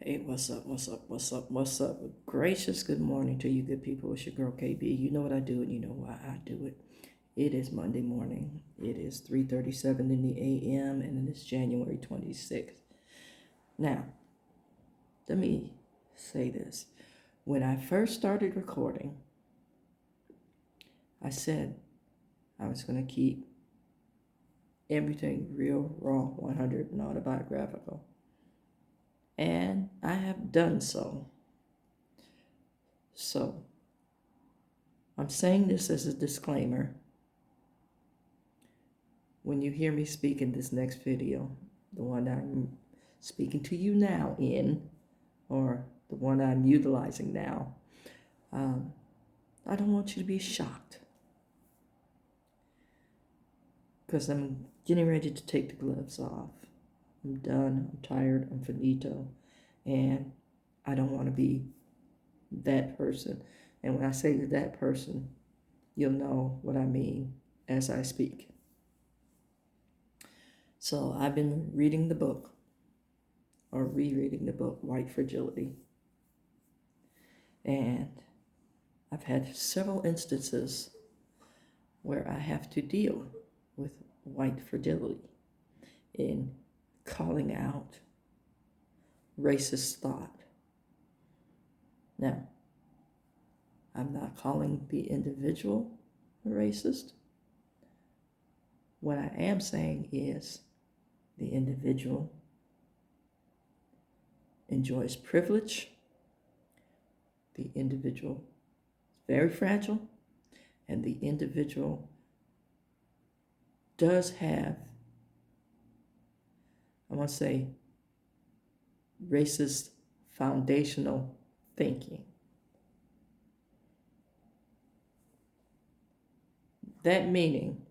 Hey, what's up? What's up? What's up? What's up? Gracious good morning to you, good people. It's your girl KB. You know what I do, and you know why I do it. It is Monday morning. It is 3:37 in the a.m. and it is January 26th. Now, let me say this. When I first started recording, I said I was going to keep everything real, raw, 100, and autobiographical. And I have done so. So, I'm saying this as a disclaimer. When you hear me speak in this next video, the one I'm speaking to you now in, or the one I'm utilizing now, I don't want you to be shocked, because I'm getting ready to take the gloves off. I'm done, I'm tired, I'm finito, and I don't want to be that person. And when I say that person, you'll know what I mean as I speak. So I've been reading the book, or rereading the book, White Fragility. And I've had several instances where I have to deal with white fragility in calling out racist thought. Now, I'm not calling the individual a racist. What I am saying is the individual enjoys privilege. The individual is very fragile, and the individual does have, I want to say, racist foundational thinking. That meaning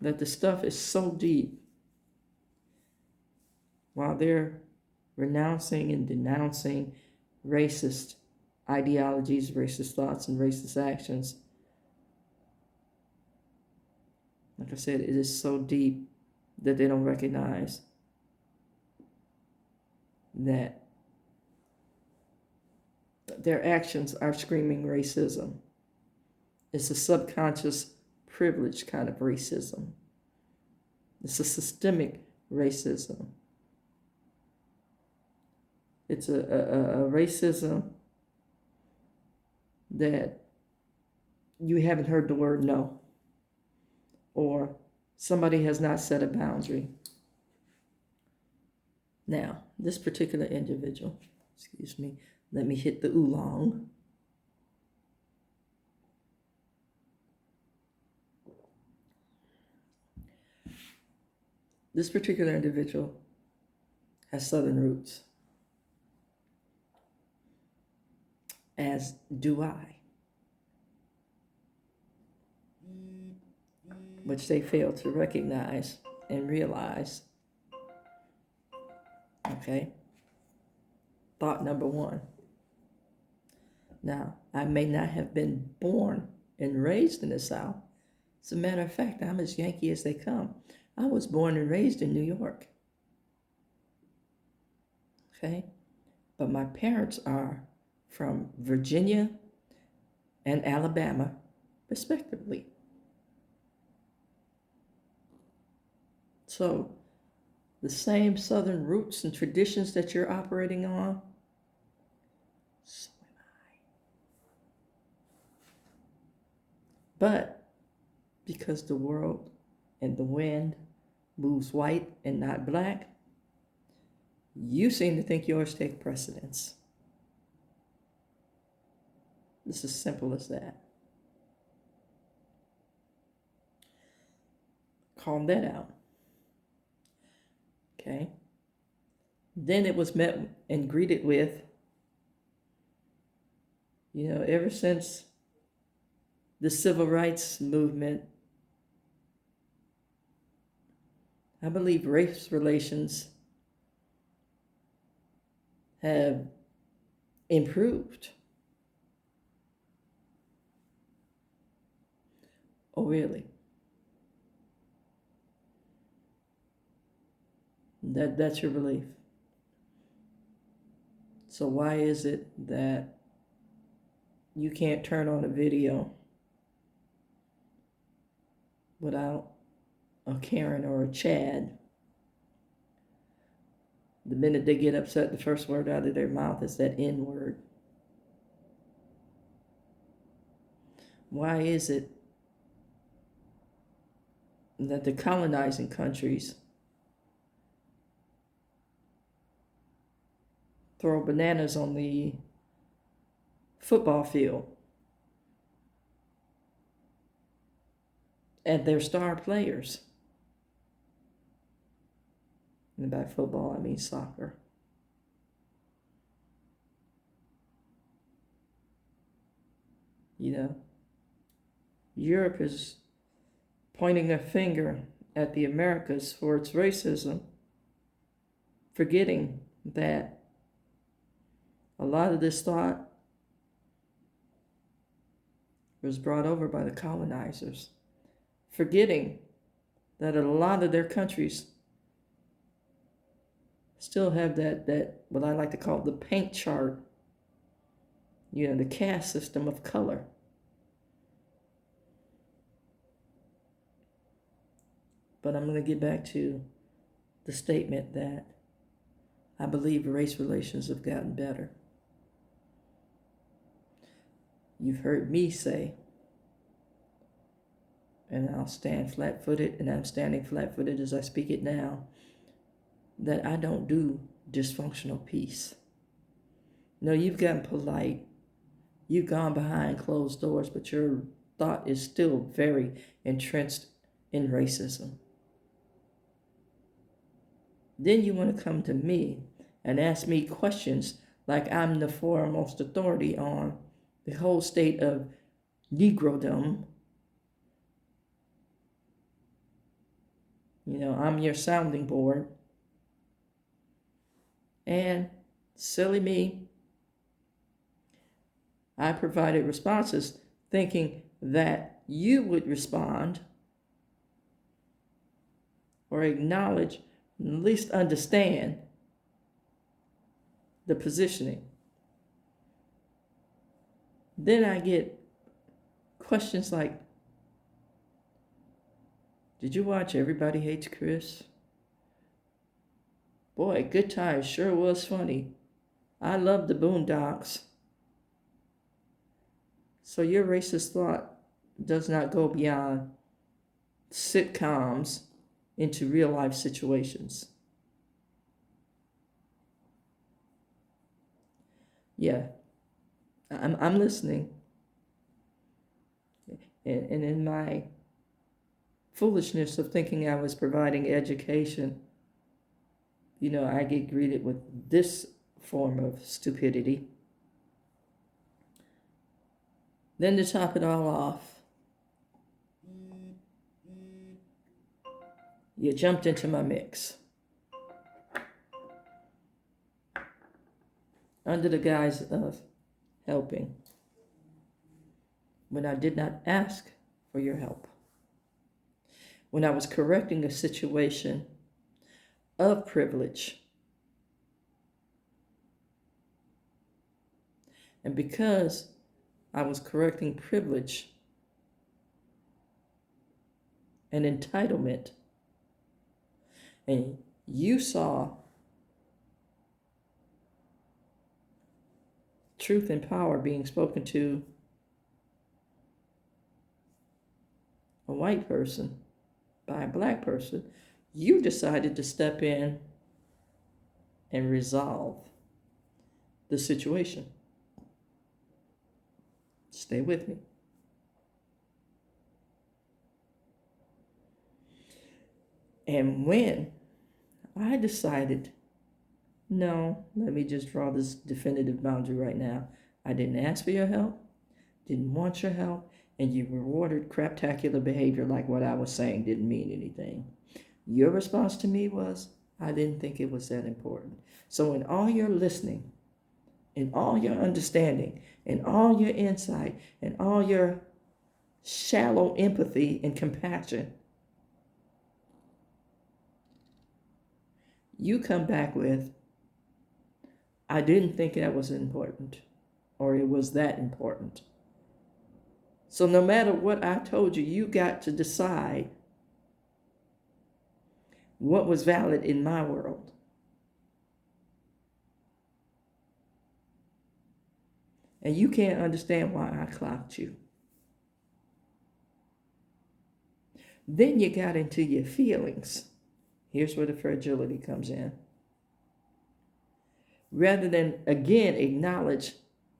that the stuff is so deep, while they're renouncing and denouncing racist ideologies, racist thoughts, and racist actions, like I said, it is so deep that they don't recognize that their actions are screaming racism. It's a subconscious privilege kind of racism. It's a systemic racism. It's a racism that you haven't heard the word no, or somebody has not set a boundary. Now, this particular individual, excuse me, let me hit the oolong. This particular individual has Southern roots, as do I, which they fail to recognize and realize. Okay? Thought number one. Now, I may not have been born and raised in the South. As a matter of fact, I'm as Yankee as they come. I was born and raised in New York. Okay? But my parents are from Virginia and Alabama, respectively. So, the same Southern roots and traditions that you're operating on, so am I. But because the world and the wind moves white and not black, you seem to think yours take precedence. It's as simple as that. Calm that out. Okay? Then it was met and greeted with, ever since the civil rights movement, I believe race relations have improved. Oh, really? That's your belief? So why is it that you can't turn on a video without a Karen or a Chad? The minute they get upset, the first word out of their mouth is that N word. Why is it that the colonizing countries throw bananas on the football field at their star players? And by football, I mean soccer. You know, Europe is pointing a finger at the Americas for its racism, forgetting that a lot of this thought was brought over by the colonizers, forgetting that a lot of their countries still have that what I like to call the paint chart, the caste system of color. But I'm going to get back to the statement that I believe race relations have gotten better. You've heard me say, and I'll stand flat-footed, and I'm standing flat-footed as I speak it now, that I don't do dysfunctional peace. No, you've gotten polite. You've gone behind closed doors, but your thought is still very entrenched in racism. Then you want to come to me and ask me questions like I'm the foremost authority on the whole state of Negrodom. I'm your sounding board. And silly me, I provided responses thinking that you would respond or acknowledge, at least understand the positioning. Then I get questions like, did you watch Everybody Hates Chris? Boy, Good Times sure was funny. I love the Boondocks. So your racist thought does not go beyond sitcoms into real life situations. Yeah, I'm listening. And in my foolishness of thinking I was providing education, I get greeted with this form of stupidity. Then to top it all off, you jumped into my mix under the guise of helping when I did not ask for your help. When I was correcting a situation of privilege. And because I was correcting privilege and entitlement, and you saw truth and power being spoken to a white person by a black person, you decided to step in and resolve the situation. Stay with me. And when I decided, no, let me just draw this definitive boundary right now. I didn't ask for your help, didn't want your help, and you rewarded craptacular behavior like what I was saying didn't mean anything. Your response to me was, I didn't think it was that important. So in all your listening, in all your understanding, in all your insight, in all your shallow empathy and compassion, you come back with, I didn't think that was important, or it was that important. So no matter what I told you, you got to decide what was valid in my world. And you can't understand why I clocked you. Then you got into your feelings. Here's where the fragility comes in. Rather than, again, acknowledge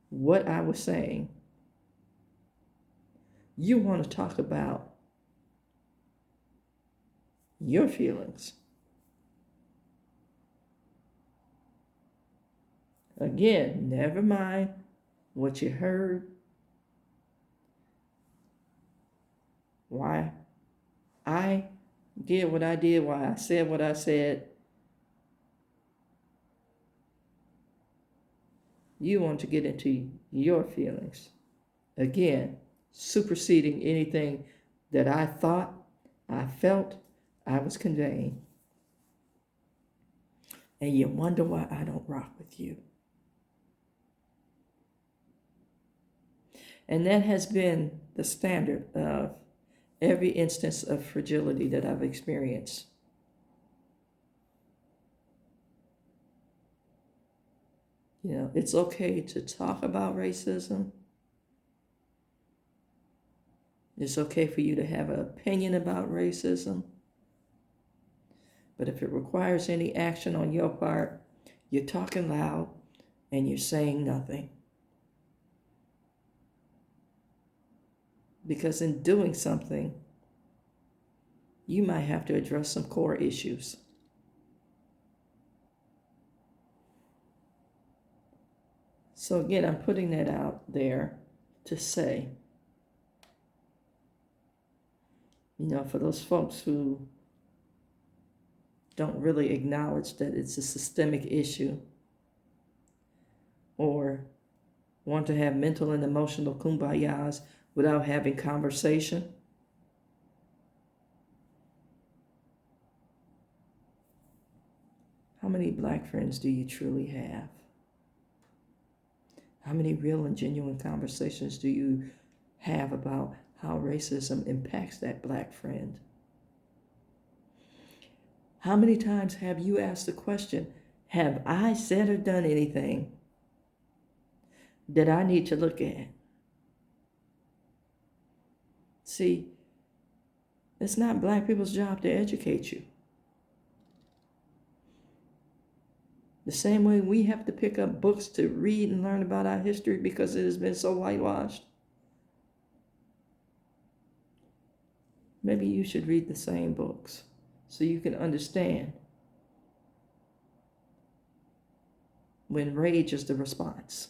what I was saying, you want to talk about your feelings. Again, never mind what you heard, why I did what I did, why I said what I said. You want to get into your feelings. Again, superseding anything that I thought, I felt, I was conveying. And you wonder why I don't rock with you. And that has been the standard of every instance of fragility that I've experienced. You know, it's okay to talk about racism. It's okay for you to have an opinion about racism. But if it requires any action on your part, you're talking loud and you're saying nothing. Because in doing something, you might have to address some core issues. So again, I'm putting that out there to say, you know, for those folks who don't really acknowledge that it's a systemic issue or want to have mental and emotional kumbayas without having conversation, how many Black friends do you truly have? How many real and genuine conversations do you have about how racism impacts that Black friend? How many times have you asked the question, have I said or done anything that I need to look at? See, it's not Black people's job to educate you. The same way we have to pick up books to read and learn about our history because it has been so whitewashed. Maybe you should read the same books so you can understand when rage is the response.